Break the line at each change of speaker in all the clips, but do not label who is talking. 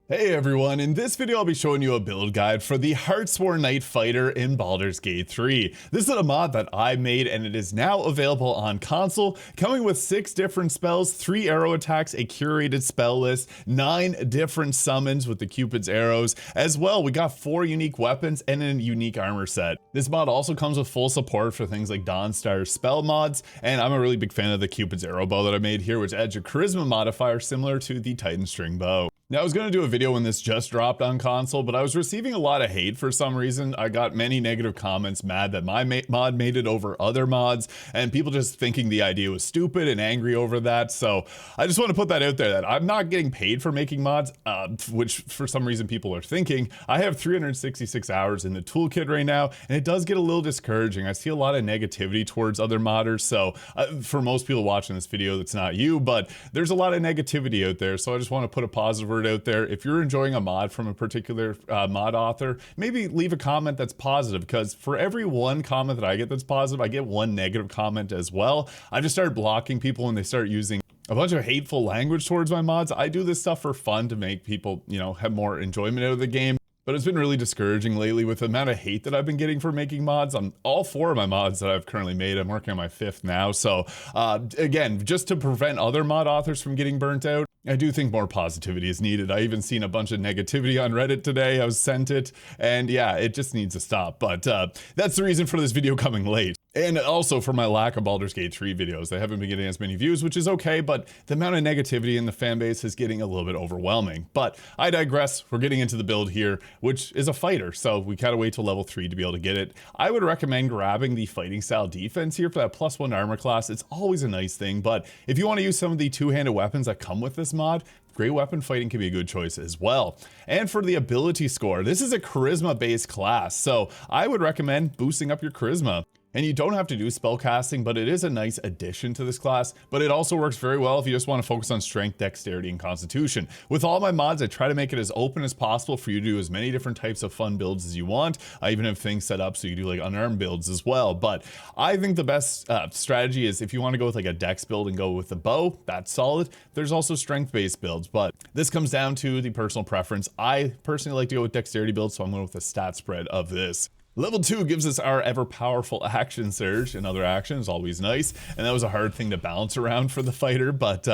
Hey everyone, in this video I'll be showing you a build guide for the Heartsworn Knight Fighter in Baldur's Gate 3. This is a mod that I made and it is now available on console, coming with 6 different spells, 3 arrow attacks, a curated spell list, 9 different summons with the Cupid's arrows. As well, we got 4 unique weapons and a unique armor set. This mod also comes with full support for things like Dawnstar's spell mods, and I'm a really big fan of the Cupid's arrow bow that I made here, which adds a charisma modifier similar to the Titan string bow. Now, I was going to do a video when this just dropped on console, but I was receiving a lot of hate for some reason. I got many negative comments mad that my mod made it over other mods, and people just thinking the idea was stupid and angry over that. So I just want to put that out there that I'm not getting paid for making mods, which for some reason people are thinking. I have 366 hours in the toolkit right now, and it does get a little discouraging. I see a lot of negativity towards other modders. So for most people watching this video, that's not you, but there's a lot of negativity out there. So I just want to put a positive word out there. If you're enjoying a mod from a particular mod author, maybe leave a comment that's positive, because for every one comment that I get that's positive, I get one negative comment as well. I just started blocking people when they start using a bunch of hateful language towards my mods. I do this stuff for fun to make people, have more enjoyment out of the game. But it's been really discouraging lately with the amount of hate that I've been getting for making mods on all 4 of my mods that I've currently made. I'm working on my 5th now. So again, just to prevent other mod authors from getting burnt out, I do think more positivity is needed. I even seen a bunch of negativity on Reddit today. I was sent it, and yeah, it just needs to stop. But that's the reason for this video coming late. And also for my lack of Baldur's Gate 3 videos. They haven't been getting as many views, which is okay, but the amount of negativity in the fan base is getting a little bit overwhelming. But I digress. We're getting into the build here, which is a fighter, so we gotta wait till level 3 to be able to get it. I would recommend grabbing the fighting style defense here for that +1 armor class. It's always a nice thing, but if you want to use some of the 2-handed weapons that come with this mod, great weapon fighting can be a good choice as well. And for the ability score, this is a charisma based class, so I would recommend boosting up your charisma. And you don't have to do spell casting, but it is a nice addition to this class. But it also works very well if you just want to focus on strength, dexterity, and constitution. With all my mods, I try to make it as open as possible for you to do as many different types of fun builds as you want. I even have things set up so you do like unarmed builds as well. But I think the best strategy is if you want to go with like a dex build and go with the bow, that's solid. There's also strength-based builds, but this comes down to the personal preference. I personally like to go with dexterity builds, so I'm going with the stat spread of this. Level 2 gives us our ever powerful action surge. Another action is always nice, and that was a hard thing to balance around for the fighter, but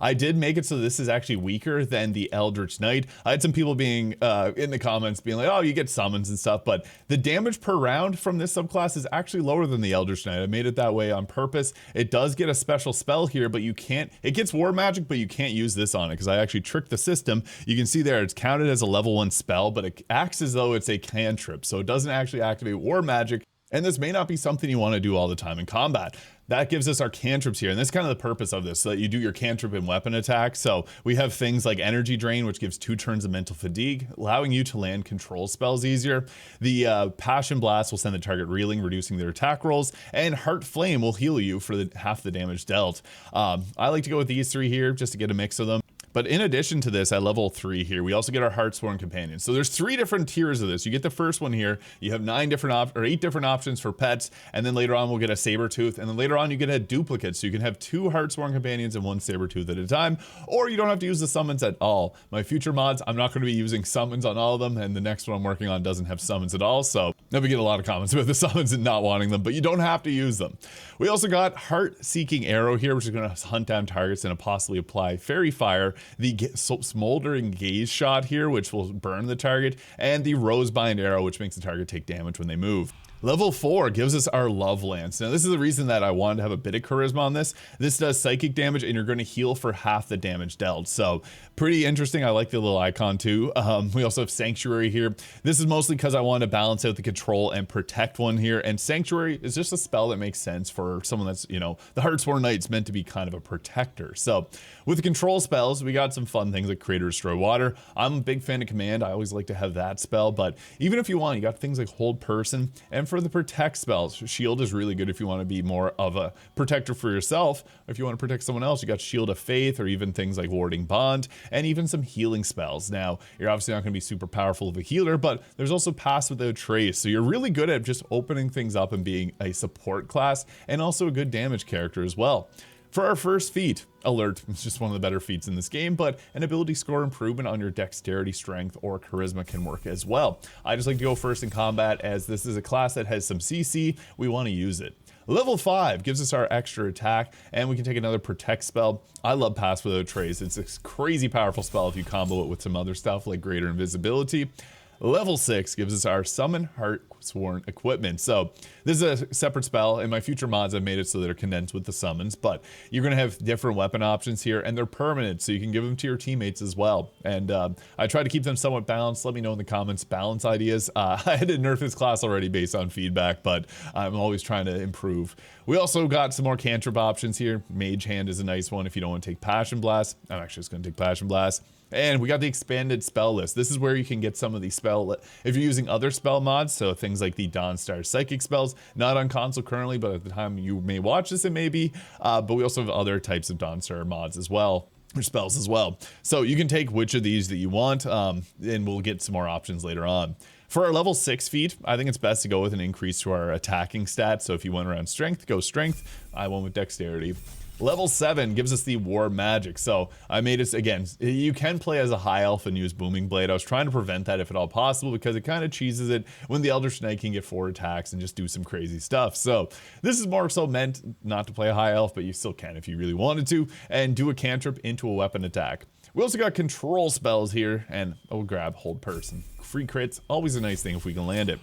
I did make it so this is actually weaker than the Eldritch Knight. I had some people being in the comments being like, oh, you get summons and stuff, but the damage per round from this subclass is actually lower than the Eldritch Knight. I made it that way on purpose. It does get a special spell here, but you can't, it gets war magic, but you can't use this on it because I actually tricked the system. You can see there it's counted as a level 1 spell, but it acts as though it's a cantrip, so it doesn't actually activate war magic, and this may not be something you want to do all the time in combat. That gives us our cantrips here, and that's kind of the purpose of this, so that you do your cantrip and weapon attack. So we have things like Energy Drain, which gives 2 turns of mental fatigue, allowing you to land control spells easier. The Passion Blast will send the target reeling, reducing their attack rolls, and Heart Flame will heal you for half the damage dealt. I like to go with these 3 here just to get a mix of them. But in addition to this, at level 3 here, we also get our Heartsworn Companion. So there's 3 different tiers of this. You get the first one here. You have 8 different options for pets, and then later on we'll get a Sabertooth, and then later on you get a duplicate. So you can have 2 Heartsworn Companions and 1 Sabertooth at a time, or you don't have to use the summons at all. My future mods, I'm not going to be using summons on all of them, and the next one I'm working on doesn't have summons at all. So now we get a lot of comments about the summons and not wanting them, but you don't have to use them. We also got Heart-Seeking Arrow here, which is going to hunt down targets and possibly apply Fairy Fire. The Smoldering Gaze shot here, which will burn the target, and the Rosebind Arrow, which makes the target take damage when they move. Level 4 gives us our Love Lance. Now this is the reason that I wanted to have a bit of charisma on this. This does psychic damage, and you're going to heal for half the damage dealt. So pretty interesting. I like the little icon too. We also have Sanctuary here. This is mostly because I wanted to balance out the control and protect one here. And Sanctuary is just a spell that makes sense for someone that's, the Heartsworn Knight's meant to be kind of a protector. So with the control spells, we got some fun things like Create or Destroy Water. I'm a big fan of Command. I always like to have that spell, but even if you want, you got things like Hold Person. And for the protect spells, Shield is really good if you want to be more of a protector for yourself. If you want to protect someone else, you got Shield of Faith, or even things like Warding Bond, and even some healing spells. Now, you're obviously not going to be super powerful of a healer, but there's also Pass Without Trace. So you're really good at just opening things up and being a support class, and also a good damage character as well. For our first feat, Alert, it's just one of the better feats in this game, but an ability score improvement on your dexterity, strength, or charisma can work as well. I just like to go first in combat as this is a class that has some CC, we want to use it. Level 5 gives us our extra attack, and we can take another protect spell. I love Pass Without Trace. It's a crazy powerful spell if you combo it with some other stuff like greater invisibility. Level 6 gives us our Summon Heartsworn equipment. So this is a separate spell. In my future mods, I've made it so they're condensed with the summons, but you're going to have different weapon options here, and they're permanent, so you can give them to your teammates as well. And I try to keep them somewhat balanced. Let me know in the comments balance ideas. I had to nerf this class already based on feedback, but I'm always trying to improve. We also got some more cantrip options here. Mage Hand is a nice one if you don't want to take Passion Blast. I'm actually just going to take Passion Blast. And we got the expanded spell list. This is where you can get some of these if you're using other spell mods, so things like the Dawnstar Psychic spells, not on console currently, but at the time you may watch this, it may be. But we also have other types of Dawnstar mods as well, or spells as well. So you can take which of these that you want, and we'll get some more options later on. For our level 6 feat, I think it's best to go with an increase to our attacking stat. So if you went around strength, go strength. I went with dexterity. Level 7 gives us the War Magic. So I made it, again, you can play as a high elf and use Booming Blade. I was trying to prevent that if at all possible because it kind of cheeses it when the Eldritch Knight can get 4 attacks and just do some crazy stuff. So this is more so meant not to play a high elf, but you still can if you really wanted to, and do a cantrip into a weapon attack. We also got control spells here, and I'll grab Hold Person. Free crits, always a nice thing if we can land it.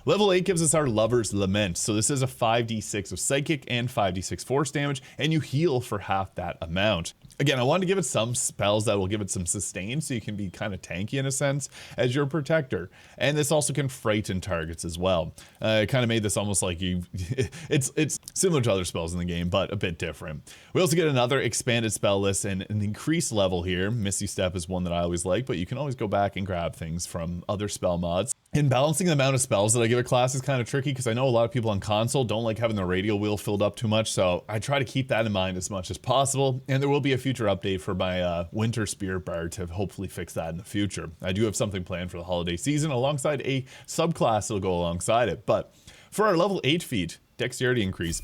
Level 8 gives us our Lover's Lament. So this is a 5d6 of psychic and 5d6 force damage, and you heal for half that amount. Again, I wanted to give it some spells that will give it some sustain so you can be kind of tanky in a sense as your protector. And this also can frighten targets as well. It kind of made this almost like it's similar to other spells in the game, but a bit different. We also get another expanded spell list and an increased level here. Misty Step is one that I always like, but you can always go back and grab things from other spell mods. And balancing the amount of spells that I give a class is kind of tricky because I know a lot of people on console don't like having the radial wheel filled up too much, so I try to keep that in mind as much as possible. And there will be a future update for my Winter Spirit Bard to hopefully fix that in the future. I do have something planned for the holiday season alongside a subclass that'll go alongside it. But for our level 8 feat, dexterity increase,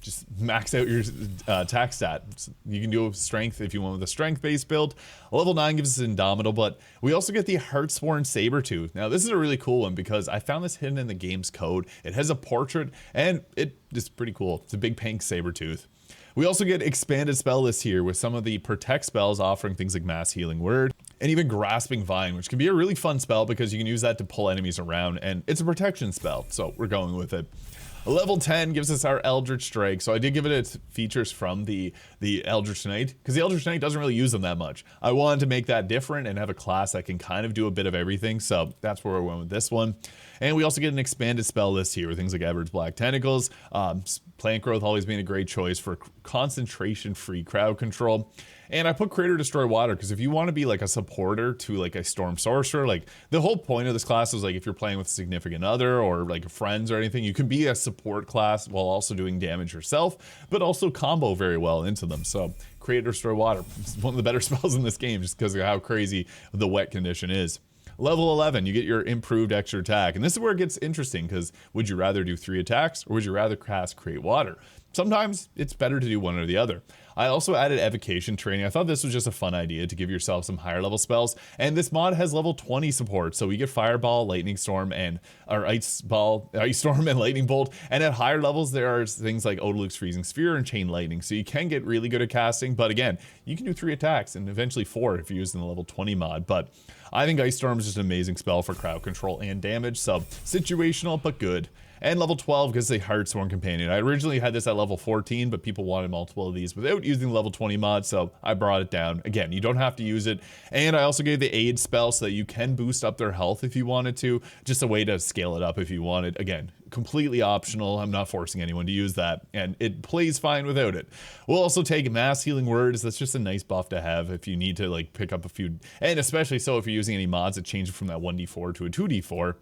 just max out your attack stat. You can do strength if you want with a strength-based build. Level 9 gives us Indomitable, but we also get the Heartsworn Sabertooth. Now, this is a really cool one because I found this hidden in the game's code. It has a portrait, and it is pretty cool. It's a big pink Sabertooth. We also get expanded spell list here with some of the protect spells offering things like Mass Healing Word and even Grasping Vine, which can be a really fun spell because you can use that to pull enemies around, and it's a protection spell, so we're going with it. Level 10 gives us our Eldritch Strike. So I did give it its features from the Eldritch Knight because the Eldritch Knight doesn't really use them that much. I wanted to make that different and have a class that can kind of do a bit of everything. So that's where we went with this one. And we also get an expanded spell list here with things like Edward's Black Tentacles. Plant Growth always being a great choice for concentration-free crowd control. And I put Creator Destroy Water because if you want to be like a supporter to like a Storm Sorcerer, like the whole point of this class is like if you're playing with a significant other or like friends or anything, you can be a support class while also doing damage yourself, but also combo very well into them. So Creator Destroy Water is one of the better spells in this game just because of how crazy the wet condition is. Level 11, you get your improved extra attack. And this is where it gets interesting because would you rather do 3 attacks or would you rather cast Create Water? Sometimes it's better to do one or the other. I also added evocation training. I thought this was just a fun idea to give yourself some higher level spells. And this mod has level 20 support. So we get Fireball, Lightning Storm, Ice Storm and Lightning Bolt. And at higher levels, there are things like Odaluk's Freezing Sphere and Chain Lightning. So you can get really good at casting. But again, you can do 3 attacks and eventually 4 if you're using the level 20 mod. But I think Ice Storm is just an amazing spell for crowd control and damage. So situational, but good. And level 12 gives the Heartsworn Companion. I originally had this at level 14, but people wanted multiple of these without using the level 20 mod, so I brought it down. Again, you don't have to use it. And I also gave the aid spell so that you can boost up their health if you wanted to. Just a way to scale it up if you wanted. Again, completely optional. I'm not forcing anyone to use that, and it plays fine without it. We'll also take Mass Healing Words. That's just a nice buff to have if you need to like pick up a few, and especially so if you're using any mods that change it from that 1d4 to a 2d4.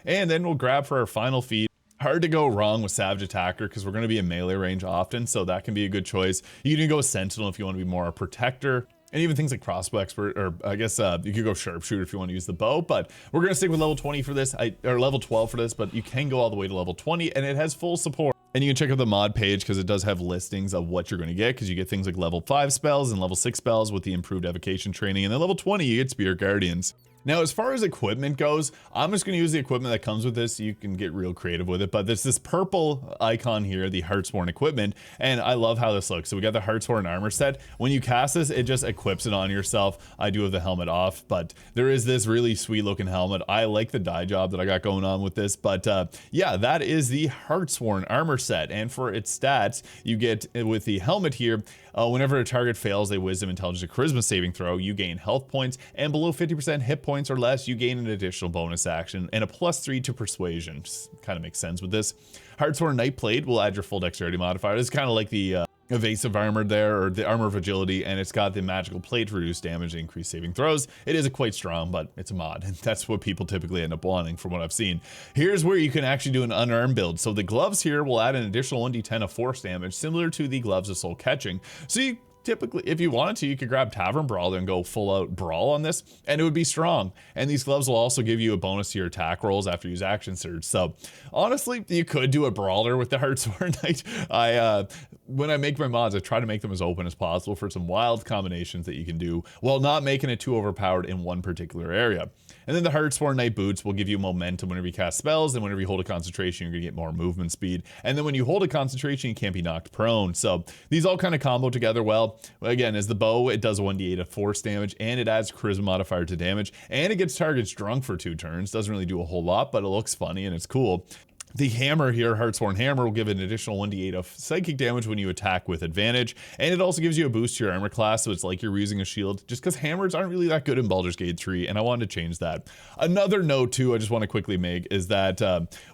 And then we'll grab for our final feat. Hard to go wrong with Savage Attacker because we're going to be in melee range often, so that can be a good choice. You can go with Sentinel if you want to be more a protector, and even things like Crossbow Expert, or I guess you could go Sharpshooter if you want to use the bow, but we're going to stick with level 20 for this, or level 12 for this, but you can go all the way to level 20, and it has full support. And you can check out the mod page because it does have listings of what you're going to get, because you get things like level 5 spells and level 6 spells with the improved evocation training, and then level 20 you get Spirit Guardians. Now, as far as equipment goes, I'm just going to use the equipment that comes with this. You can get real creative with it, but there's this purple icon here, the Heartsworn equipment, and I love how this looks. So we got the Heartsworn armor set. When you cast this, it just equips it on yourself. I do have the helmet off, but there is this really sweet looking helmet. I like the dye job that I got going on with this, but yeah, that is the Heartsworn armor set. And for its stats, you get with the helmet here, whenever a target fails a wisdom, intelligence, or charisma saving throw, you gain health points, and below 50% hit points or less, you gain an additional bonus action and a +3 to persuasion. Just kind of makes sense with this. Heartsworn Knight Plate will add your full dexterity modifier. It's kind of like the evasive armor there, or the armor of agility, and it's got the magical plate to reduce damage and increase saving throws. It is quite strong, but it's a mod, and that's what people typically end up wanting from what I've seen. Here's where you can actually do an unarmed build. So the gloves here will add an additional 1d10 of force damage, similar to the gloves of soul catching. So you typically, if you wanted to, you could grab Tavern Brawler and go full out brawl on this, and it would be strong. And these gloves will also give you a bonus to your attack rolls after you use action surge. So honestly, you could do a brawler with the Heartsworn Knight. When I make my mods, I try to make them as open as possible for some wild combinations that you can do while not making it too overpowered in one particular area. And then the Heartsworn Knight boots will give you momentum whenever you cast spells, and whenever you hold a concentration, you're gonna get more movement speed. And then when you hold a concentration, you can't be knocked prone. So these all kind of combo together well. Again, as the bow, it does a 1d8 of force damage, and it adds charisma modifier to damage, and it gets targets drunk for 2 turns. Doesn't really do a whole lot, but it looks funny and it's cool. The hammer here, Heartsworn Hammer, will give an additional 1d8 of psychic damage when you attack with advantage, and it also gives you a boost to your armor class, so it's like you're using a shield, just because hammers aren't really that good in Baldur's Gate 3, and I wanted to change that. Another note too, I just want to quickly make, is that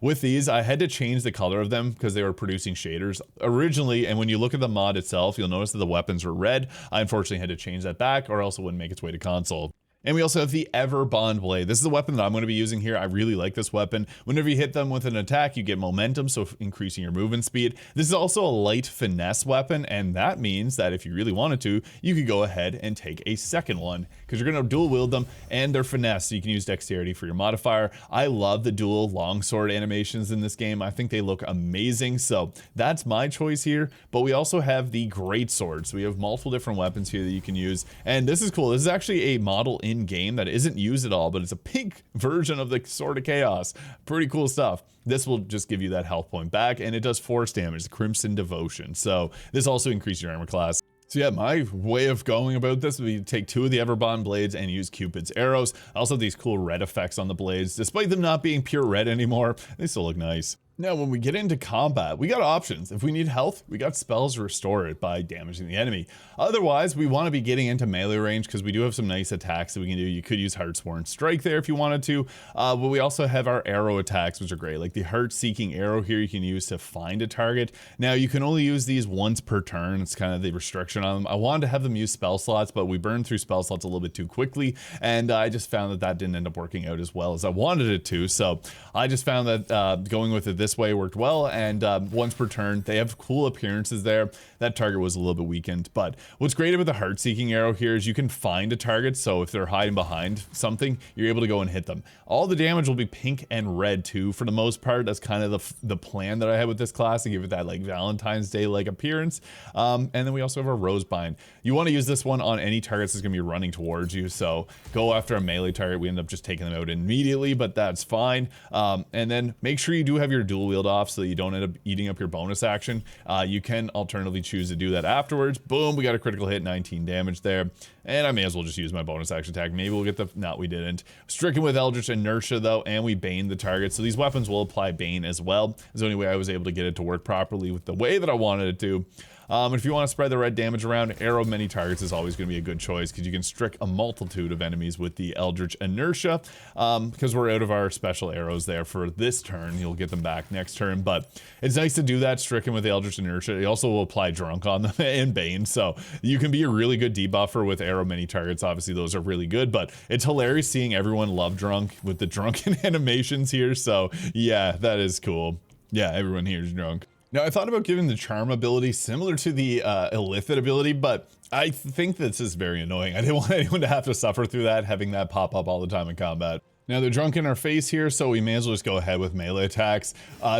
with these, I had to change the color of them because they were producing shaders originally, and when you look at the mod itself, you'll notice that the weapons were red. I unfortunately had to change that back, or else it wouldn't make its way to console. And we also have the Ever Bond Blade. This is the weapon that I'm going to be using here. I really like this weapon. Whenever you hit them with an attack, you get momentum, so increasing your movement speed. This is also a light finesse weapon, and that means that if you really wanted to, you could go ahead and take a second one, because you're going to dual wield them, and they're finesse, so you can use dexterity for your modifier. I love the dual longsword animations in this game. I think they look amazing, so that's my choice here. But we also have the great sword, so we have multiple different weapons here that you can use, and this is cool. This is actually a model in game that isn't used at all, but it's a pink version of the Sword of Chaos. Pretty cool stuff. This will just give you that health point back, and it does force damage, the Crimson Devotion. So this also increases your armor class. So yeah, my way of going about this would be to take 2 of the Everbond blades and use Cupid's arrows. I also have these cool red effects on the blades. Despite them not being pure red anymore, they still look nice. Now, when we get into combat, we got options. If we need health, we got spells to restore it by damaging the enemy. Otherwise, we want to be getting into melee range because we do have some nice attacks that we can do. You could use Heartsworn Strike there if you wanted to, but we also have our arrow attacks, which are great. Like the Heart-Seeking Arrow here you can use to find a target. Now, you can only use these once per turn. It's kind of the restriction on them. I wanted to have them use spell slots, but we burned through spell slots a little bit too quickly, and I just found that that didn't end up working out as well as I wanted it to. So I just found that going with it this way worked well, and once per turn, they have cool appearances there. That target was a little bit weakened, but what's great about the Heart-Seeking Arrow here is you can find a target, so if they're hiding behind something, you're able to go and hit them. All the damage will be pink and red too, for the most part. That's kind of the plan that I had with this class, to give it that like Valentine's Day-like appearance. And then we also have our Rosebind. You want to use this one on any targets that's going to be running towards you, so go after a melee target. We end up just taking them out immediately, but that's fine. And then make sure you do have your dual wield off so that you don't end up eating up your bonus action. You can alternatively choose to do that afterwards. Boom, we got a critical hit, 19 damage there. And I may as well just use my bonus action attack. Maybe we'll get the... No, we didn't. Stricken with Eldritch Inertia, though, and we Bane the target. So these weapons will apply Bane as well. It's the only way I was able to get it to work properly with the way that I wanted it to. If you want to spread the red damage around, Arrow of Many Targets is always going to be a good choice, because you can strick a multitude of enemies with the Eldritch Inertia. Because we're out of our special arrows there for this turn. You'll get them back next turn, but it's nice to do that, stricken with the Eldritch Inertia. You also will apply Drunk on them and Bane, so you can be a really good debuffer with Arrow of Many Targets. Obviously, those are really good, but it's hilarious seeing everyone love Drunk with the drunken animations here, so yeah, that is cool. Yeah, everyone here is drunk. Now, I thought about giving the Charm ability similar to the Illithid ability, but I think this is very annoying. I didn't want anyone to have to suffer through that, having that pop up all the time in combat. Now they're drunk in our face here, so we may as well just go ahead with melee attacks.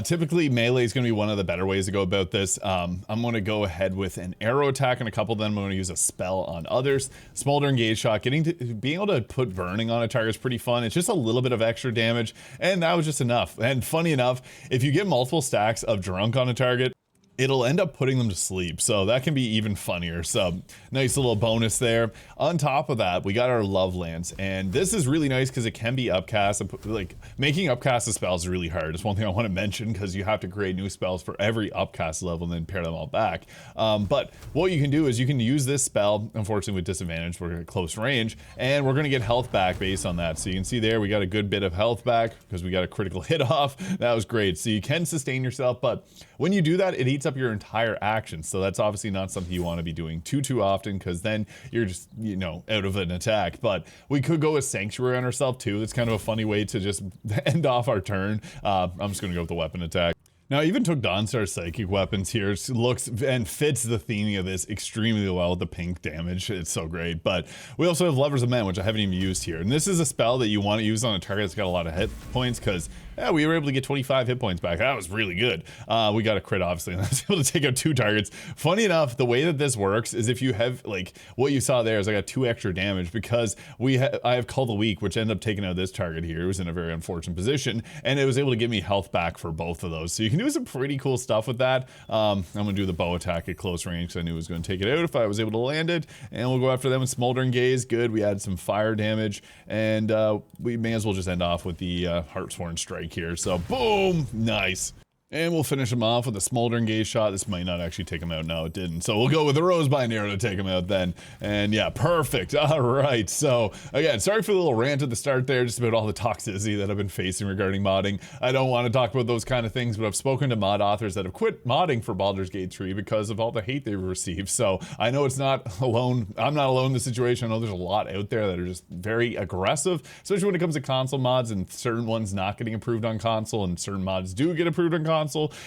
Typically melee is going to be one of the better ways to go about this. I'm going to go ahead with an arrow attack on a couple of them. I'm going to use a spell on others. Smoldering Gaze Shot, being able to put burning on a target is pretty fun. It's just a little bit of extra damage, and that was just enough. And funny enough, if you get multiple stacks of drunk on a target, it'll end up putting them to sleep, so that can be even funnier. So nice little bonus there. On top of that, we got our Love Lance, and this is really nice because it can be upcast. Like, making upcast spells is really hard. It's one thing I want to mention because you have to create new spells for every upcast level and then pair them all back. But what you can do is you can use this spell, unfortunately with disadvantage, we're at close range, and we're going to get health back based on that. So you can see there we got a good bit of health back because we got a critical hit off. That was great. So you can sustain yourself, but when you do that, it eats up your entire action. So that's obviously not something you want to be doing too often, because then you're just, you know, out of an attack. But we could go with Sanctuary on ourselves too. It's kind of a funny way to just end off our turn. I'm just going to go with the weapon attack. Now, I even took Dawnstar's psychic weapons here. It looks and fits the theming of this extremely well with the pink damage. It's so great. But we also have Lovers of Men, which I haven't even used here. And this is a spell that you want to use on a target that's got a lot of hit points, because we were able to get 25 hit points back. That was really good. We got a crit, obviously, and I was able to take out 2 targets. Funny enough, the way that this works is if you have, like, what you saw there is I got 2 extra damage because I have Call the Weak, which ended up taking out this target here. It was in a very unfortunate position, and it was able to give me health back for both of those. So you can do some pretty cool stuff with that. I'm going to do the bow attack at close range because I knew it was going to take it out if I was able to land it. And we'll go after them with Smoldering Gaze. Good. We add some fire damage, and we may as well just end off with the Heartsworn Strike here. So boom, nice. And we'll finish him off with a Smoldering Gaze Shot. This might not actually take him out. No, it didn't. So we'll go with the Rosebind Arrow to take him out then. And yeah, perfect. All right. So again, sorry for the little rant at the start there, just about all the toxicity that I've been facing regarding modding. I don't want to talk about those kind of things, but I've spoken to mod authors that have quit modding for Baldur's Gate 3 because of all the hate they've received. So I know it's not alone. I'm not alone in the situation. I know there's a lot out there that are just very aggressive, especially when it comes to console mods, and certain ones not getting approved on console, and certain mods do get approved on console.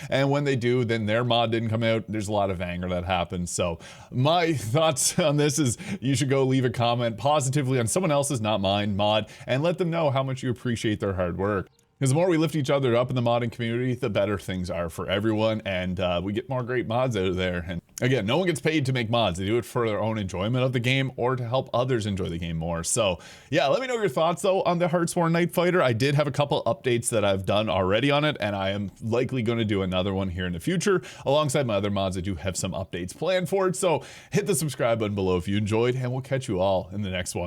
And when they do, then their mod didn't come out. There's a lot of anger that happens. So my thoughts on this is you should go leave a comment positively on someone else's, not mine, mod, and let them know how much you appreciate their hard work. Because the more we lift each other up in the modding community, the better things are for everyone, and we get more great mods out of there. And again, no one gets paid to make mods. They do it for their own enjoyment of the game or to help others enjoy the game more. So yeah, let me know your thoughts though on the Heartsworn Knight Fighter. I did have a couple updates that I've done already on it, and I am likely going to do another one here in the future. Alongside my other mods, I do have some updates planned for it. So hit the subscribe button below if you enjoyed, and we'll catch you all in the next one.